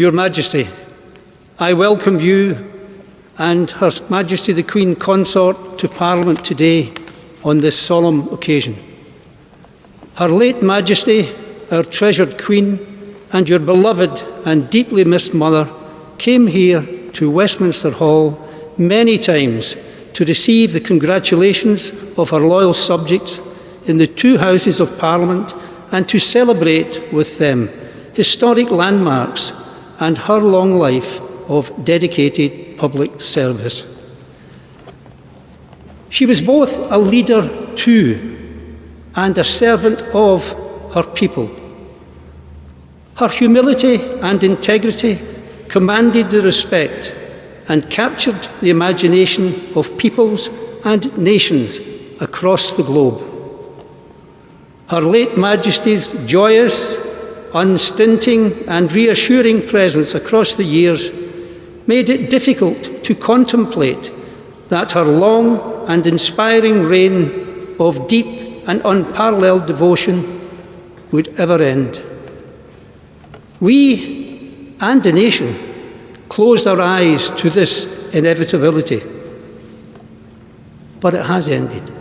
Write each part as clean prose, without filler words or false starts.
Your Majesty, I welcome you and Her Majesty the Queen Consort to Parliament today on this solemn occasion. Her late Majesty, our treasured Queen, and your beloved and deeply missed mother came here to Westminster Hall many times to receive the congratulations of her loyal subjects in the two Houses of Parliament and to celebrate with them historic landmarks and her long life of dedicated public service. She was both a leader to and a servant of her people. Her humility and integrity commanded the respect and captured the imagination of peoples and nations across the globe. Her late Majesty's joyous, unstinting and reassuring presence across the years made it difficult to contemplate that her long and inspiring reign of deep and unparalleled devotion would ever end. We and the nation closed our eyes to this inevitability, but it has ended.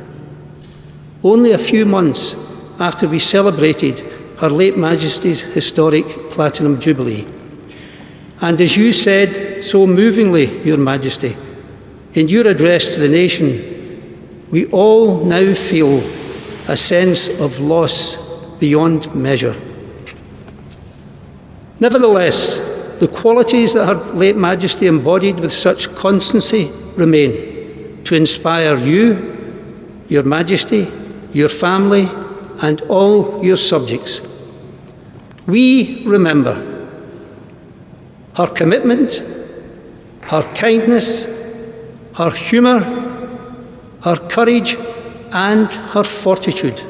Only a few months after we celebrated Her late Majesty's historic Platinum Jubilee. And as you said so movingly, Your Majesty, in your address to the nation, we all now feel a sense of loss beyond measure. Nevertheless, the qualities that Her late Majesty embodied with such constancy remain to inspire you, Your Majesty, your family, and all your subjects. We remember her commitment, her kindness, her humour, her courage, and her fortitude,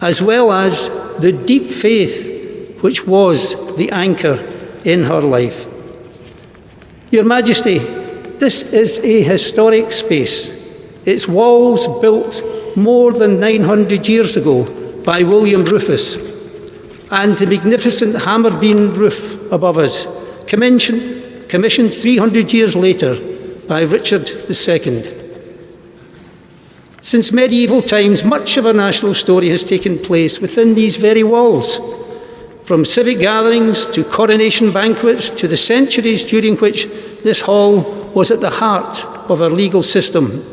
as well as the deep faith which was the anchor in her life. Your Majesty, this is a historic space. Its walls built more than 900 years ago by William Rufus, and the magnificent hammer beam roof above us, commissioned 300 years later by Richard II. Since medieval times, much of our national story has taken place within these very walls, from civic gatherings to coronation banquets to the centuries during which this hall was at the heart of our legal system.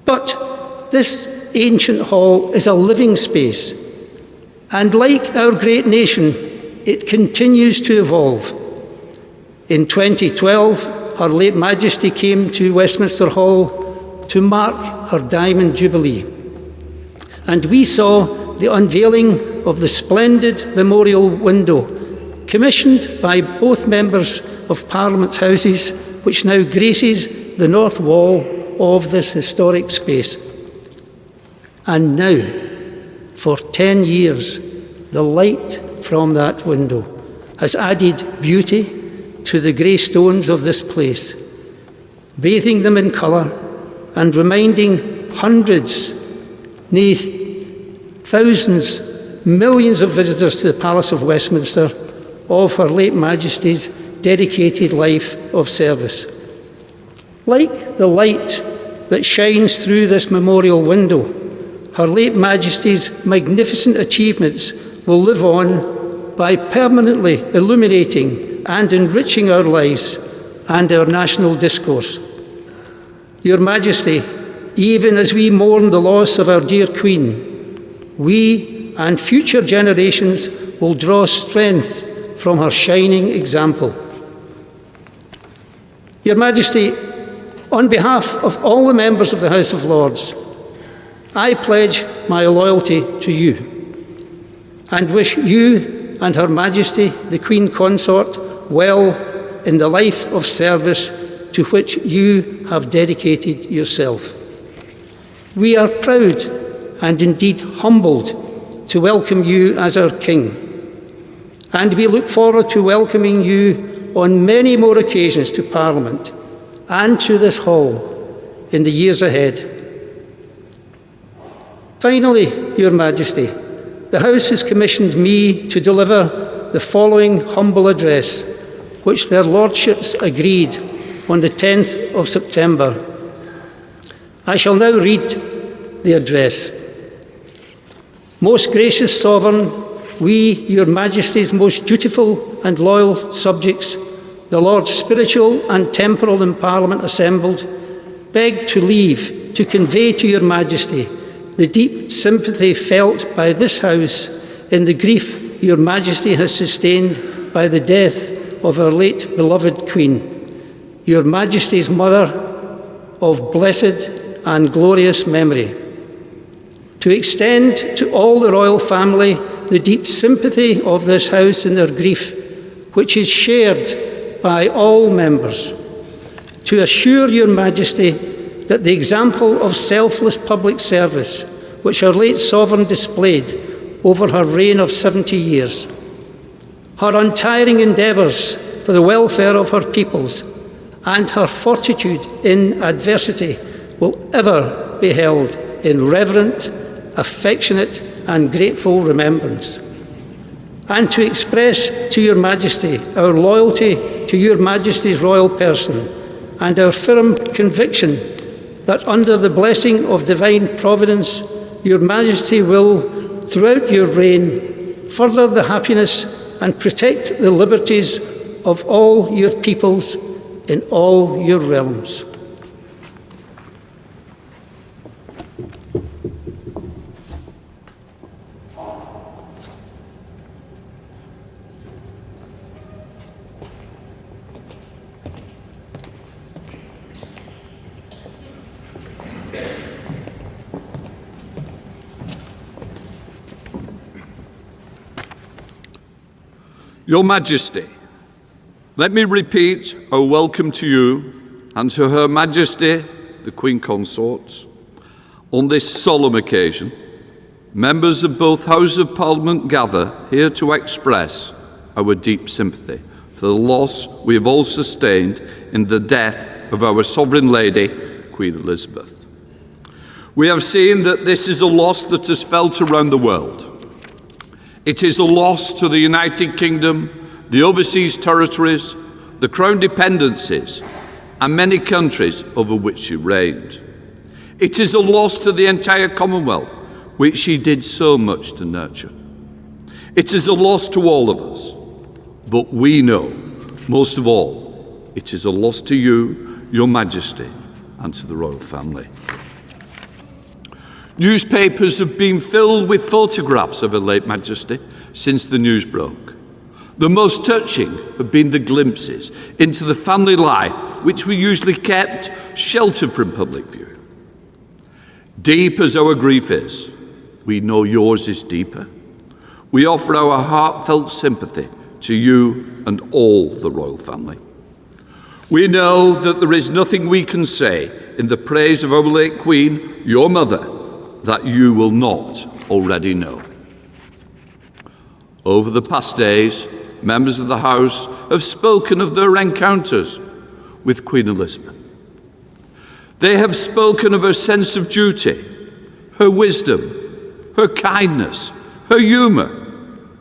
But this ancient hall is a living space, and like our great nation, it continues to evolve. In 2012, Her late Majesty came to Westminster Hall to mark her Diamond Jubilee, and we saw the unveiling of the splendid memorial window, commissioned by both members of Parliament's Houses, which now graces the north wall of this historic space. And now, for 10 years, the light from that window has added beauty to the grey stones of this place, bathing them in colour and reminding hundreds, nay, thousands, millions of visitors to the Palace of Westminster of Her late Majesty's dedicated life of service. Like the light that shines through this memorial window, Her late Majesty's magnificent achievements will live on by permanently illuminating and enriching our lives and our national discourse. Your Majesty, even as we mourn the loss of our dear Queen, we and future generations will draw strength from her shining example. Your Majesty, on behalf of all the members of the House of Lords, I pledge my loyalty to you and wish you and Her Majesty, the Queen Consort, well in the life of service to which you have dedicated yourself. We are proud and indeed humbled to welcome you as our King, and we look forward to welcoming you on many more occasions to Parliament and to this hall in the years ahead. Finally, Your Majesty, the House has commissioned me to deliver the following humble address, which their lordships agreed on the 10th of September. I shall now read the address. Most gracious Sovereign, we, your Majesty's most dutiful and loyal subjects, the Lords spiritual and temporal in Parliament assembled, beg to leave to convey to your Majesty the deep sympathy felt by this House in the grief your Majesty has sustained by the death of our late beloved Queen, your Majesty's mother of blessed and glorious memory. To extend to all the royal family the deep sympathy of this House in their grief, which is shared by all members. To assure your Majesty that the example of selfless public service which our late Sovereign displayed over her reign of 70 years, her untiring endeavours for the welfare of her peoples, and her fortitude in adversity will ever be held in reverent, affectionate and grateful remembrance. And to express to your Majesty our loyalty to your Majesty's royal person and our firm conviction that under the blessing of divine providence, your Majesty will, throughout your reign, further the happiness and protect the liberties of all your peoples in all your realms. Your Majesty, let me repeat our welcome to you and to Her Majesty, the Queen Consorts. On this solemn occasion, members of both Houses of Parliament gather here to express our deep sympathy for the loss we have all sustained in the death of our Sovereign Lady, Queen Elizabeth. We have seen that this is a loss that is felt around the world. It is a loss to the United Kingdom, the overseas territories, the Crown dependencies, and many countries over which she reigned. It is a loss to the entire Commonwealth, which she did so much to nurture. It is a loss to all of us, but we know, most of all, it is a loss to you, Your Majesty, and to the royal family. Newspapers have been filled with photographs of Her late Majesty since the news broke. The most touching have been the glimpses into the family life which we usually kept sheltered from public view. Deep as our grief is, we know yours is deeper. We offer our heartfelt sympathy to you and all the royal family. We know that there is nothing we can say in the praise of our late Queen, your mother, that you will not already know. Over the past days, members of the House have spoken of their encounters with Queen Elizabeth. They have spoken of her sense of duty, her wisdom, her kindness, her humour,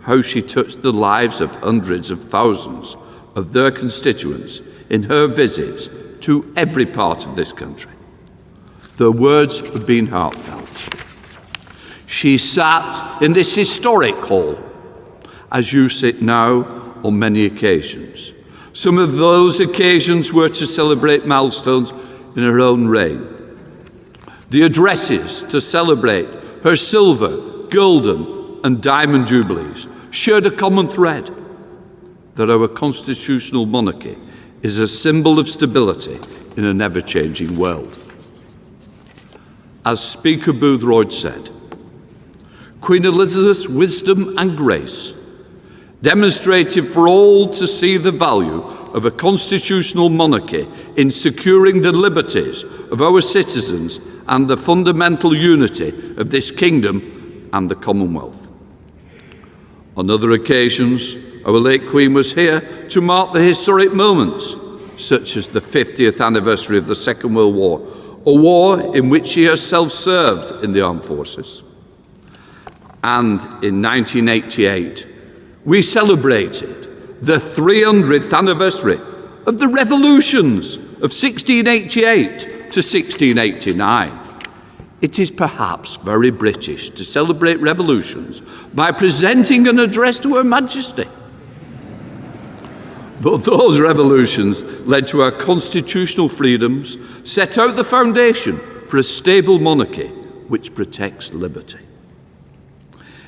how she touched the lives of hundreds of thousands of their constituents in her visits to every part of this country. Their words have been heartfelt. She sat in this historic hall, as you sit now on many occasions. Some of those occasions were to celebrate milestones in her own reign. The addresses to celebrate her silver, golden, and diamond jubilees shared a common thread, that our constitutional monarchy is a symbol of stability in an ever-changing world. As Speaker Boothroyd said, Queen Elizabeth's wisdom and grace demonstrated for all to see the value of a constitutional monarchy in securing the liberties of our citizens and the fundamental unity of this kingdom and the Commonwealth. On other occasions, our late Queen was here to mark the historic moments, such as the 50th anniversary of the Second World War, a war in which she herself served in the armed forces. And in 1988, we celebrated the 300th anniversary of the revolutions of 1688 to 1689. It is perhaps very British to celebrate revolutions by presenting an address to Her Majesty. But those revolutions led to our constitutional freedoms, set out the foundation for a stable monarchy which protects liberty.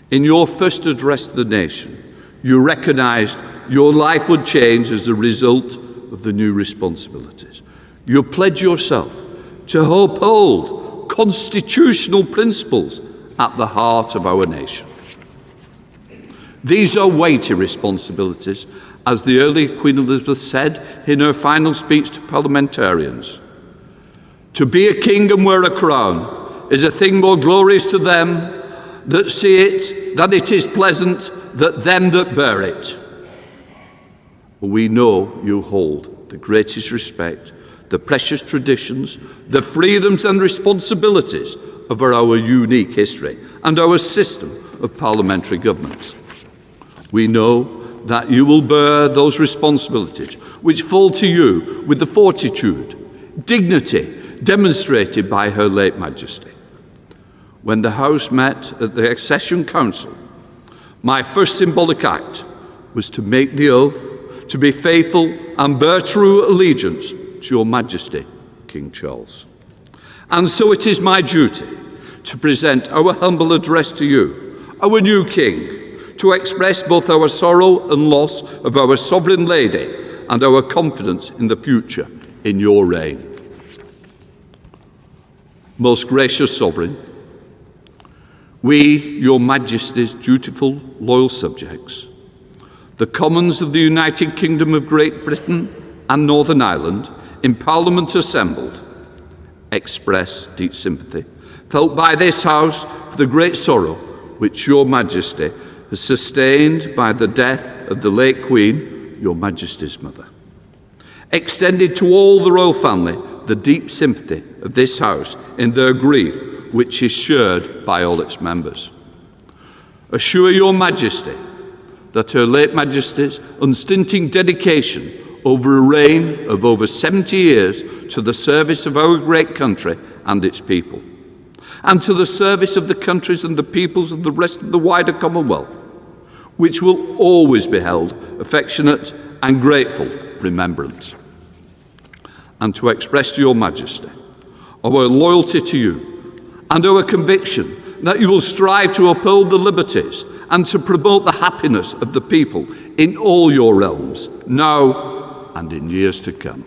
In your first address to the nation, you recognised your life would change as a result of the new responsibilities. You pledged yourself to uphold constitutional principles at the heart of our nation. These are weighty responsibilities, as the early Queen Elizabeth said in her final speech to parliamentarians. To be a king and wear a crown is a thing more glorious to them that see it than it is pleasant that them that bear it. We know you hold the greatest respect, the precious traditions, the freedoms and responsibilities of our unique history and our system of parliamentary governance. We know that you will bear those responsibilities which fall to you with the fortitude, dignity demonstrated by Her late Majesty. When the House met at the Accession Council, my first symbolic act was to make the oath to be faithful and bear true allegiance to Your Majesty, King Charles. And so it is my duty to present our humble address to you, our new King, to express both our sorrow and loss of our Sovereign Lady and our confidence in the future in your reign. Most gracious Sovereign, we, Your Majesty's dutiful, loyal subjects, the Commons of the United Kingdom of Great Britain and Northern Ireland, in Parliament assembled, express deep sympathy felt by this House for the great sorrow which Your Majesty has sustained by the death of the late Queen, Your Majesty's mother. Extended to all the royal family the deep sympathy of this House in their grief, which is shared by all its members. Assure Your Majesty that Her late Majesty's unstinting dedication over a reign of over 70 years to the service of our great country and its people, and to the service of the countries and the peoples of the rest of the wider Commonwealth, which will always be held affectionate and grateful remembrance. And to express to Your Majesty our loyalty to you and our conviction that you will strive to uphold the liberties and to promote the happiness of the people in all your realms, now and in years to come.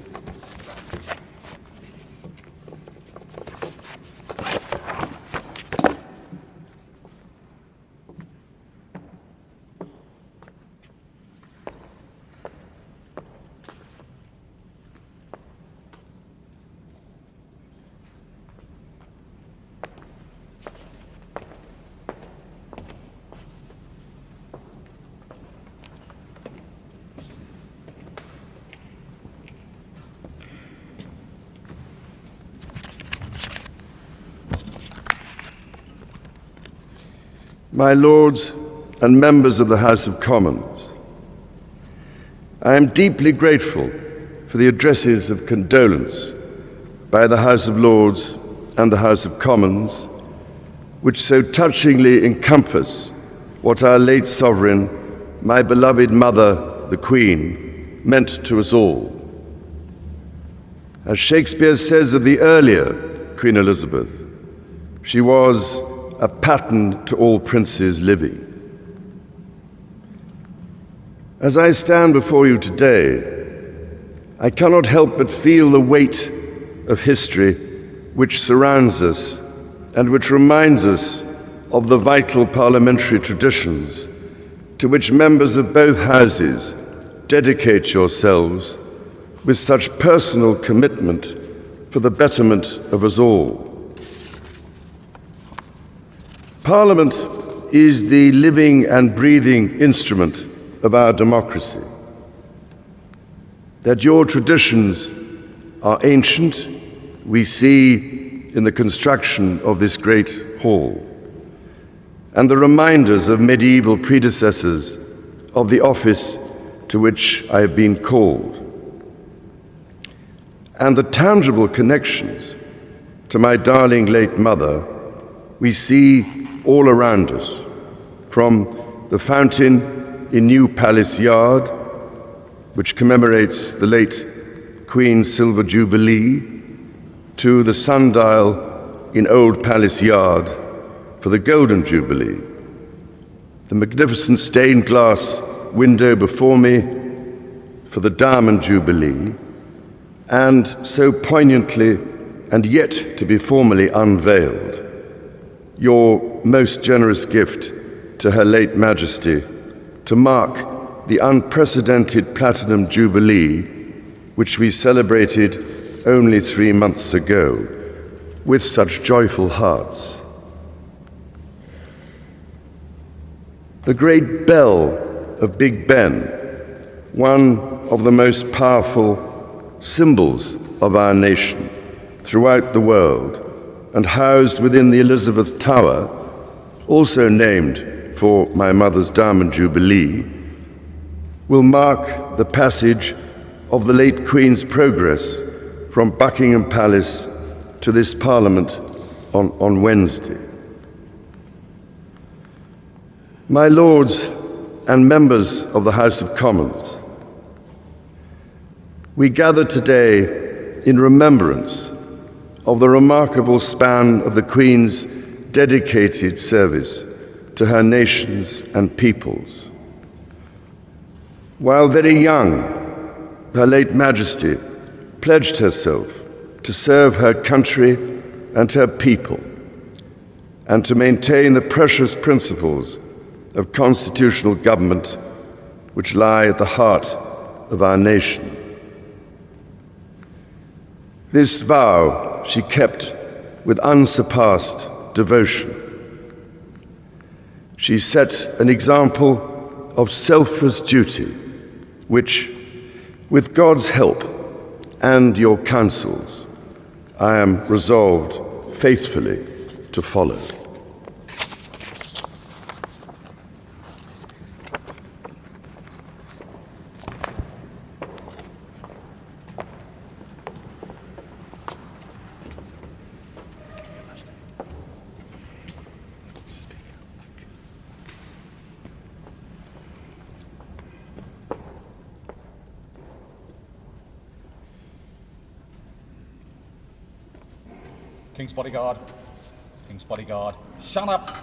My Lords and members of the House of Commons, I am deeply grateful for the addresses of condolence by the House of Lords and the House of Commons, which so touchingly encompass what our late sovereign, my beloved mother, the Queen, meant to us all. As Shakespeare says of the earlier Queen Elizabeth, she was a pattern to all princes living. As I stand before you today, I cannot help but feel the weight of history which surrounds us and which reminds us of the vital parliamentary traditions to which members of both houses dedicate yourselves with such personal commitment for the betterment of us all. Parliament is the living and breathing instrument of our democracy. That your traditions are ancient, we see in the construction of this great hall, and the reminders of medieval predecessors of the office to which I have been called, and the tangible connections to my darling late mother we see all around us, from the fountain in New Palace Yard, which commemorates the late Queen's Silver Jubilee, to the sundial in Old Palace Yard for the Golden Jubilee, the magnificent stained glass window before me for the Diamond Jubilee, and so poignantly and yet to be formally unveiled, your most generous gift to Her late Majesty to mark the unprecedented Platinum Jubilee, which we celebrated only 3 months ago with such joyful hearts. The great bell of Big Ben, one of the most powerful symbols of our nation throughout the world, and housed within the Elizabeth Tower, also named for my mother's Diamond Jubilee, will mark the passage of the late Queen's progress from Buckingham Palace to this Parliament on Wednesday. My Lords and members of the House of Commons, we gather today in remembrance of the remarkable span of the Queen's dedicated service to her nations and peoples. While very young, Her late Majesty pledged herself to serve her country and her people, and to maintain the precious principles of constitutional government which lie at the heart of our nation. This vow she kept with unsurpassed devotion. She set an example of selfless duty, which, with God's help and your counsels, I am resolved faithfully to follow. King's bodyguard. King's bodyguard. Shut up!